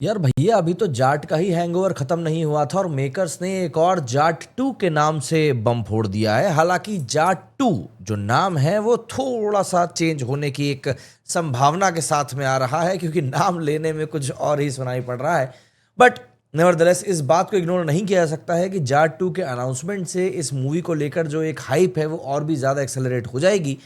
यार भैया अभी तो जाट का ही हैंगओवर खत्म नहीं हुआ था और मेकर्स ने एक और जाट 2 के नाम से बम फोड़ दिया है। हालांकि जाट 2 जो नाम है वो थोड़ा सा चेंज होने की एक संभावना के साथ में आ रहा है, क्योंकि नाम लेने में कुछ और ही सुनाई पड़ रहा है। बट नेवरदलेस इस बात को इग्नोर नहीं किया जा सकता है कि जाट 2 के अनाउंसमेंट से इस मूवी को लेकर जो एक हाइप है वो और भी ज़्यादा एक्सेलरेट हो जाएगी।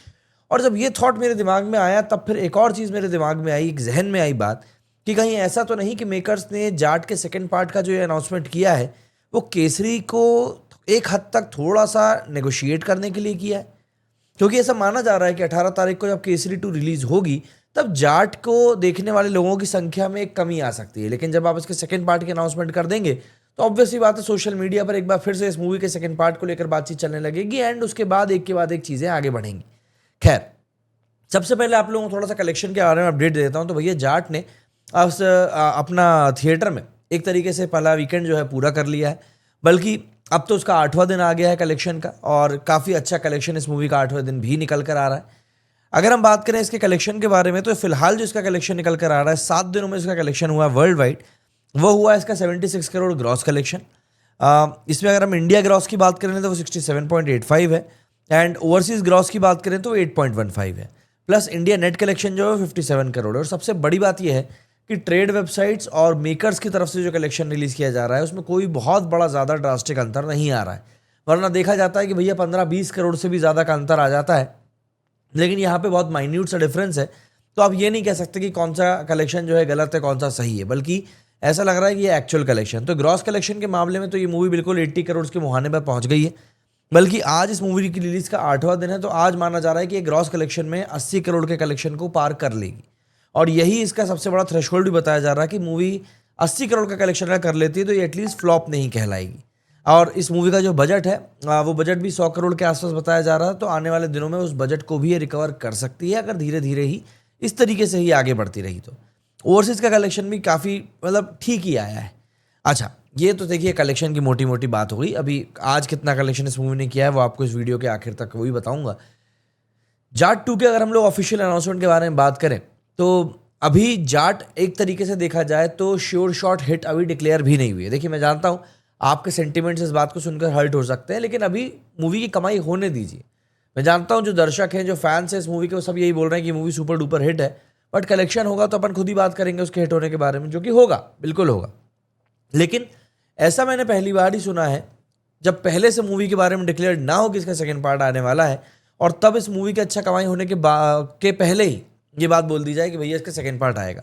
और जब ये थॉट मेरे दिमाग में आया तब फिर एक और चीज़ मेरे दिमाग में आई, एक जहन में आई बात कि कहीं ऐसा तो नहीं कि मेकर्स ने जाट के सेकंड पार्ट का जो ये अनाउंसमेंट किया है वो केसरी को एक हद तक थोड़ा सा नेगोशिएट करने के लिए किया है। क्योंकि ऐसा माना जा रहा है कि 18 तारीख को जब केसरी 2 रिलीज होगी तब जाट को देखने वाले लोगों की संख्या में एक कमी आ सकती है। लेकिन जब आप इसके सेकंड पार्ट की अनाउंसमेंट कर देंगे तो ऑब्वियसली बात है, सोशल मीडिया पर एक बार फिर से इस मूवी के सेकंड पार्ट को लेकर बातचीत चलने लगेगी एंड उसके बाद एक के बाद एक चीज़ें आगे बढ़ेंगी। खैर, सबसे पहले आप लोगों को थोड़ा सा कलेक्शन के बारे में अपडेट दे देता हूँ। तो भैया जाट ने अपना थिएटर में एक तरीके से पहला वीकेंड जो है पूरा कर लिया है, बल्कि अब तो उसका 8वां दिन आ गया है कलेक्शन का, और काफ़ी अच्छा कलेक्शन इस मूवी का 8वें दिन भी निकल कर आ रहा है। अगर हम बात करें इसके कलेक्शन के बारे में तो फिलहाल जो इसका कलेक्शन निकल कर आ रहा है 7 दिनों में इसका कलेक्शन हुआ वर्ल्ड वाइड, वो हुआ इसका 76 करोड़ ग्रॉस कलेक्शन। इसमें अगर हम इंडिया ग्रॉस की बात करें तो वो 67.85 है एंड ओवरसीज ग्रॉस की बात करें तो 8.15 है। प्लस इंडिया नेट कलेक्शन जो है 57 करोड़ है। और सबसे बड़ी बात यह है कि ट्रेड वेबसाइट्स और मेकर्स की तरफ से जो कलेक्शन रिलीज किया जा रहा है उसमें कोई बहुत बड़ा ज़्यादा ड्रास्टिक अंतर नहीं आ रहा है, वरना देखा जाता है कि भैया 15-20 करोड़ से भी ज़्यादा का अंतर आ जाता है। लेकिन यहाँ पे बहुत माइन्यूट सा डिफरेंस है, तो आप ये नहीं कह सकते कि कौन सा कलेक्शन जो है गलत है कौन सा सही है, बल्कि ऐसा लग रहा है कि ये एक्चुअल कलेक्शन। तो ग्रॉस कलेक्शन के मामले में तो ये मूवी बिल्कुल 80 करोड़ के मुहाने पर पहुंच गई है। बल्कि आज इस मूवी की रिलीज का 8वां दिन है, तो आज माना जा रहा है कि ये ग्रॉस कलेक्शन में 80 करोड़ के कलेक्शन को पार कर लेगी। और यही इसका सबसे बड़ा थ्रेशोल्ड भी बताया जा रहा है कि मूवी 80 करोड़ का कलेक्शन अगर कर लेती है तो ये एटलीस्ट फ्लॉप नहीं कहलाएगी। और इस मूवी का जो बजट है वो बजट भी 100 करोड़ के आसपास बताया जा रहा है, तो आने वाले दिनों में उस बजट को भी ये रिकवर कर सकती है अगर धीरे धीरे ही इस तरीके से ही आगे बढ़ती रही तो। ओवरसीज का कलेक्शन भी काफ़ी मतलब ठीक ही आया है। अच्छा, ये तो देखिए कलेक्शन की मोटी मोटी बात हो गई। अभी आज कितना कलेक्शन इस मूवी ने किया है वो आपको इस वीडियो के आखिर तक वही बताऊंगा। जाट 2 के अगर हम लोग ऑफिशियल अनाउंसमेंट के बारे में बात करें तो अभी जाट एक तरीके से देखा जाए तो श्योर शॉट हिट अभी डिक्लेयर भी नहीं हुई है। देखिए, मैं जानता हूँ आपके सेंटिमेंट्स इस बात को सुनकर हर्ट हो सकते हैं, लेकिन अभी मूवी की कमाई होने दीजिए। मैं जानता हूँ जो दर्शक हैं, जो फैंस हैं इस मूवी के, वो सब यही बोल रहे हैं कि मूवी सुपर डुपर हिट है, बट कलेक्शन होगा तो अपन खुद ही बात करेंगे उसके हिट होने के बारे में, जो कि होगा, बिल्कुल होगा। लेकिन ऐसा मैंने पहली बार ही सुना है जब पहले से मूवी के बारे में डिक्लेयर ना हो कि इसका सेकंड पार्ट आने वाला है, और तब इस मूवी के अच्छा कमाई होने के पहले ही ये बात बोल दी जाए कि भैया इसका सेकंड पार्ट आएगा।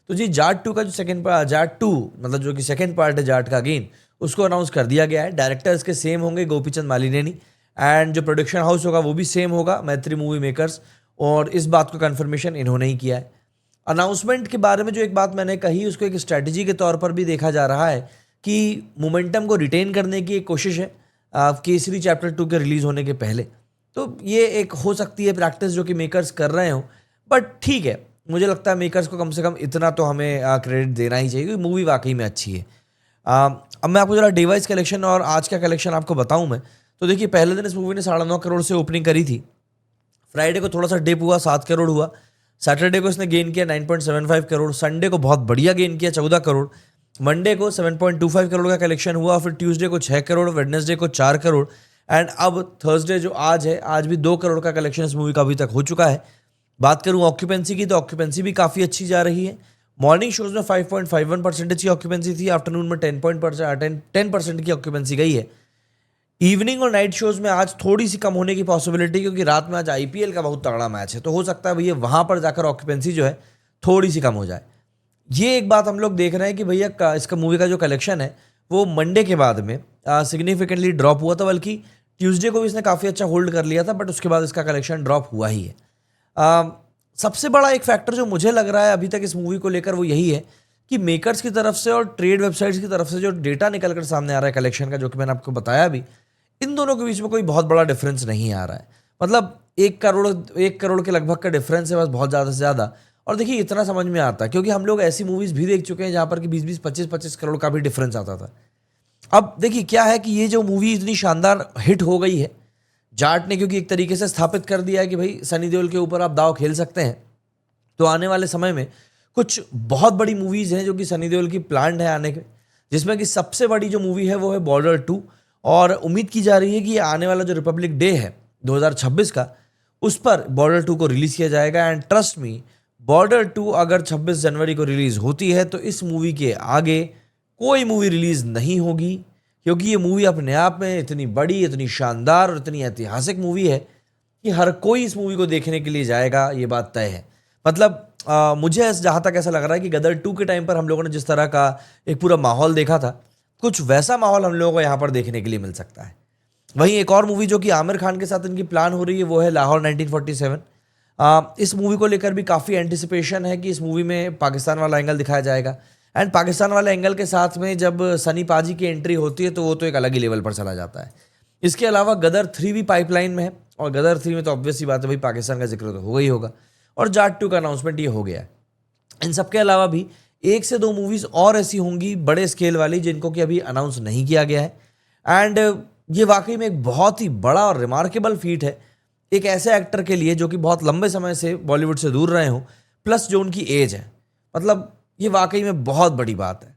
तो जी जाट 2 का जो सेकंड पार्ट, जाट 2 मतलब जो कि सेकंड पार्ट है जाट का अगेन, उसको अनाउंस कर दिया गया है। डायरेक्टर इसके सेम होंगे, गोपीचंद मालिनेनी, एंड जो प्रोडक्शन हाउस होगा वो भी सेम होगा, मैत्री मूवी मेकर्स। और इस बात को कंफर्मेशन इन्होंने ही किया है। अनाउंसमेंट के बारे में जो एक बात मैंने कही उसको एक स्ट्रैटेजी के तौर पर भी देखा जा रहा है कि मोमेंटम को रिटेन करने की एक कोशिश है केसरी चैप्टर 2 के रिलीज होने के पहले। तो ये एक हो सकती है प्रैक्टिस जो कि मेकर्स कर रहे हो, बट ठीक है, मुझे लगता है मेकर्स को कम से कम इतना तो हमें क्रेडिट देना ही चाहिए क्योंकि मूवी वाकई में अच्छी है। अब मैं आपको जरा डे वाइज कलेक्शन और आज का कलेक्शन आपको बताऊं मैं, तो देखिए पहले दिन इस मूवी ने 9.5 करोड़ से ओपनिंग करी थी। फ्राइडे को थोड़ा सा डिप हुआ, 7 करोड़ हुआ। सैटरडे को इसने गेन किया 9.75 करोड़। संडे को बहुत बढ़िया गेन किया 14 करोड़। मंडे को 7.25 करोड़ का कलेक्शन हुआ। फिर ट्यूसडे को 6 करोड़, वेडनेसडे को 4 करोड़, एंड अब थर्सडे जो आज है, आज भी 2 करोड़ का कलेक्शन इस मूवी का अभी तक हो चुका है। बात करूं ऑक्यूपेंसी की तो ऑक्यूपेंसी भी काफ़ी अच्छी जा रही है। मॉर्निंग शोज में 5.51% की ऑक्यूपेंसी थी, आफ्टरनून में 10% की ऑक्यूपेंसी गई है। इवनिंग और नाइट शोज में आज थोड़ी सी कम होने की पॉसिबिलिटी, क्योंकि रात में आज आईपीएल का बहुत तगड़ा मैच है, तो हो सकता है भैया वहां पर जाकर ऑक्यूपेंसी जो है थोड़ी सी कम हो जाए। ये एक बात हम लोग देख रहे हैं कि भैया इसका मूवी का जो कलेक्शन है वो मंडे के बाद में सिग्निफिकेंटली ड्रॉप हुआ था, बल्कि ट्यूसडे को भी इसने काफ़ी अच्छा होल्ड कर लिया था, बट उसके बाद इसका कलेक्शन ड्रॉप हुआ ही है। सबसे बड़ा एक फैक्टर जो मुझे लग रहा है अभी तक इस मूवी को लेकर वो यही है कि मेकर्स की तरफ से और ट्रेड वेबसाइट्स की तरफ से जो डेटा निकल कर सामने आ रहा है कलेक्शन का, जो कि मैंने आपको बताया अभी, इन दोनों के बीच में कोई बहुत बड़ा डिफरेंस नहीं आ रहा है। मतलब 1 करोड़ के लगभग का डिफरेंस है बस, बहुत ज़्यादा से ज़्यादा। और देखिए इतना समझ में आता है क्योंकि हम लोग ऐसी मूवीज़ भी देख चुके हैं जहाँ पर कि 20-20, 25-25 करोड़ का भी डिफरेंस आता था। अब देखिए क्या है कि ये जो मूवी इतनी शानदार हिट हो गई है जाट ने, क्योंकि एक तरीके से स्थापित कर दिया है कि भाई सनी देओल के ऊपर आप दाव खेल सकते हैं, तो आने वाले समय में कुछ बहुत बड़ी मूवीज़ हैं जो कि सनी देओल की प्लान्ड है आने के, जिसमें कि सबसे बड़ी जो मूवी है वो है बॉर्डर 2। और उम्मीद की जा रही है कि ये आने वाला जो रिपब्लिक डे है 2026 का, उस पर बॉर्डर 2 को रिलीज़ किया जाएगा। एंड ट्रस्ट मी, बॉर्डर 2 अगर 26 जनवरी को रिलीज़ होती है तो इस मूवी के आगे कोई मूवी रिलीज़ नहीं होगी, क्योंकि ये मूवी अपने आप में इतनी बड़ी, इतनी शानदार और इतनी ऐतिहासिक मूवी है कि हर कोई इस मूवी को देखने के लिए जाएगा, ये बात तय है। मतलब मुझे जहाँ तक ऐसा लग रहा है कि गदर 2 के टाइम पर हम लोगों ने जिस तरह का एक पूरा माहौल देखा था, कुछ वैसा माहौल हम लोगों को यहाँ पर देखने के लिए मिल सकता है। वहीं एक और मूवी जो कि आमिर खान के साथ इनकी प्लान हो रही है वो है लाहौर 1947। इस मूवी को लेकर भी काफ़ी एंटिसिपेशन है कि इस मूवी में पाकिस्तान वाला एंगल दिखाया जाएगा। एंड पाकिस्तान वाले एंगल के साथ में जब सनी पाजी की एंट्री होती है तो वो तो एक अलग ही लेवल पर चला जाता है। इसके अलावा गदर 3 भी पाइपलाइन में है, और गदर 3 में तो ऑब्वियस सी बात है भाई, पाकिस्तान का जिक्र तो होगा ही होगा, और जाट 2 का अनाउंसमेंट ये हो गया है। इन सब के अलावा भी 1 से 2 मूवीज़ और ऐसी होंगी बड़े स्केल वाली जिनको कि अभी अनाउंस नहीं किया गया है। एंड ये वाकई में एक बहुत ही बड़ा और रिमार्केबल फीट है एक ऐसे एक्टर के लिए जो कि बहुत लंबे समय से बॉलीवुड से दूर रहे हों, प्लस जो उनकी एज है। मतलब ये वाकई में बहुत बड़ी बात है।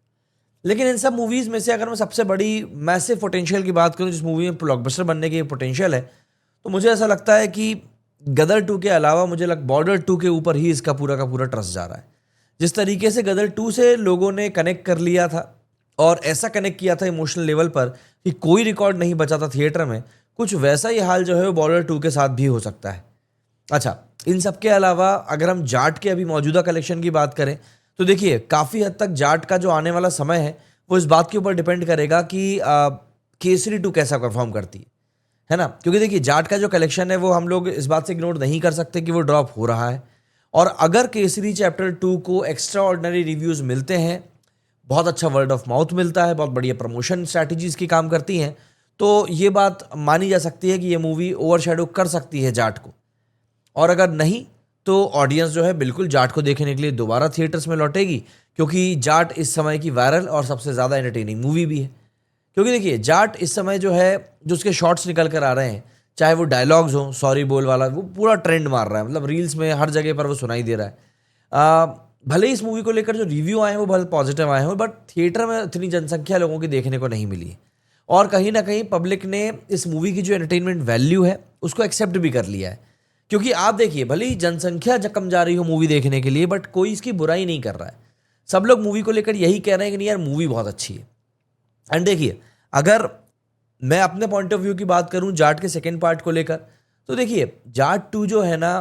लेकिन इन सब मूवीज़ में से अगर मैं सबसे बड़ी मैसिव पोटेंशियल की बात करूं, जिस मूवी में ब्लॉकबस्टर बनने की पोटेंशियल है, तो मुझे ऐसा लगता है कि गदर 2 के अलावा मुझे बॉर्डर 2 के ऊपर ही इसका पूरा का पूरा ट्रस्ट जा रहा है। जिस तरीके से गदर 2 से लोगों ने कनेक्ट कर लिया था, और ऐसा कनेक्ट किया था इमोशनल लेवल पर कि कोई रिकॉर्ड नहीं बचा था थिएटर में, कुछ वैसा ही हाल जो है वो बॉर्डर 2 के साथ भी हो सकता है। अच्छा, इन सब के अलावा अगर हम जाट के अभी मौजूदा कलेक्शन की बात करें तो देखिए काफ़ी हद तक जाट का जो आने वाला समय है वो इस बात के ऊपर डिपेंड करेगा कि केसरी 2 कैसा परफॉर्म करती है ना। क्योंकि देखिए जाट का जो कलेक्शन है वो हम लोग इस बात से इग्नोर नहीं कर सकते कि वो ड्रॉप हो रहा है। और अगर केसरी चैप्टर 2 को एक्स्ट्रा ऑर्डिनरी रिव्यूज़ मिलते हैं, बहुत अच्छा वर्ड ऑफ माउथ मिलता है, बहुत बढ़िया प्रमोशन स्ट्रैटेजीज की काम करती हैं, तो ये बात मानी जा सकती है कि ये मूवी ओवरशैडो कर सकती है जाट को। और अगर नहीं तो ऑडियंस जो है बिल्कुल जाट को देखने के लिए दोबारा थिएटर्स में लौटेगी, क्योंकि जाट इस समय की वायरल और सबसे ज़्यादा एंटरटेनिंग मूवी भी है। क्योंकि देखिए जाट इस समय जो है, जो उसके शॉर्ट्स निकल कर आ रहे हैं, चाहे वो डायलॉग्स हो, सॉरी बोल वाला, वो पूरा ट्रेंड मार रहा है। मतलब रील्स में हर जगह पर वो सुनाई दे रहा है। भले ही इस मूवी को लेकर जो रिव्यू आए हैं वो बहुत पॉजिटिव आए हैं, बट थिएटर में इतनी जनसंख्या लोगों की देखने को नहीं मिली है। और कहीं ना कहीं पब्लिक ने इस मूवी की जो एंटरटेनमेंट वैल्यू है उसको एक्सेप्ट भी कर लिया है। क्योंकि आप देखिए, भले ही जनसंख्या कम जा रही हो मूवी देखने के लिए, बट कोई इसकी बुराई नहीं कर रहा है। सब लोग मूवी को लेकर यही कह रहे हैं कि नहीं यार मूवी बहुत अच्छी है। एंड देखिए, अगर मैं अपने पॉइंट ऑफ व्यू की बात करूं जाट के सेकेंड पार्ट को लेकर, तो देखिए जाट 2 जो है ना,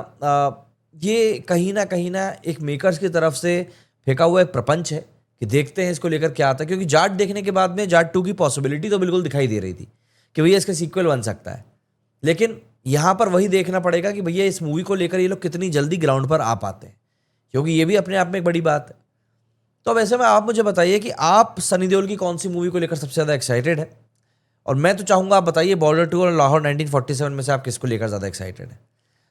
ये कहीं ना एक मेकर्स की तरफ से फेंका हुआ एक प्रपंच है कि देखते हैं इसको लेकर क्या आता है। क्योंकि जाट देखने के बाद में जाट 2 की पॉसिबिलिटी तो बिल्कुल दिखाई दे रही थी कि भैया इसका सीक्वल बन सकता है। लेकिन यहाँ पर वही देखना पड़ेगा कि भैया इस मूवी को लेकर ये लोग कितनी जल्दी ग्राउंड पर आ पाते हैं, क्योंकि ये भी अपने आप में एक बड़ी बात है। तो अब ऐसे में आप मुझे बताइए कि आप सनी देओल की कौन सी मूवी को लेकर सबसे ज़्यादा एक्साइटेड है। और मैं तो चाहूँगा आप बताइए बॉर्डर 2 और लाहौर 1947 में से आप किसको लेकर ज़्यादा एक्साइटेड है।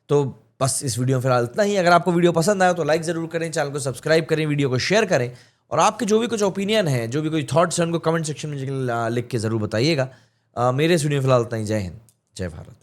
तो बस इस वीडियो में फिलहाल इतना ही। अगर आपको वीडियो पसंद आया तो लाइक ज़रूर करें, चैनल को सब्सक्राइब करें, वीडियो को शेयर करें, और आपके जो भी कुछ ओपिनियन है, जो भी कोई थॉट्स हैं, उनको कमेंट सेक्शन में लिख के ज़रूर बताइएगा। मेरे इस वीडियो में फिलहाल इतना ही। जय हिंद, जय भारत।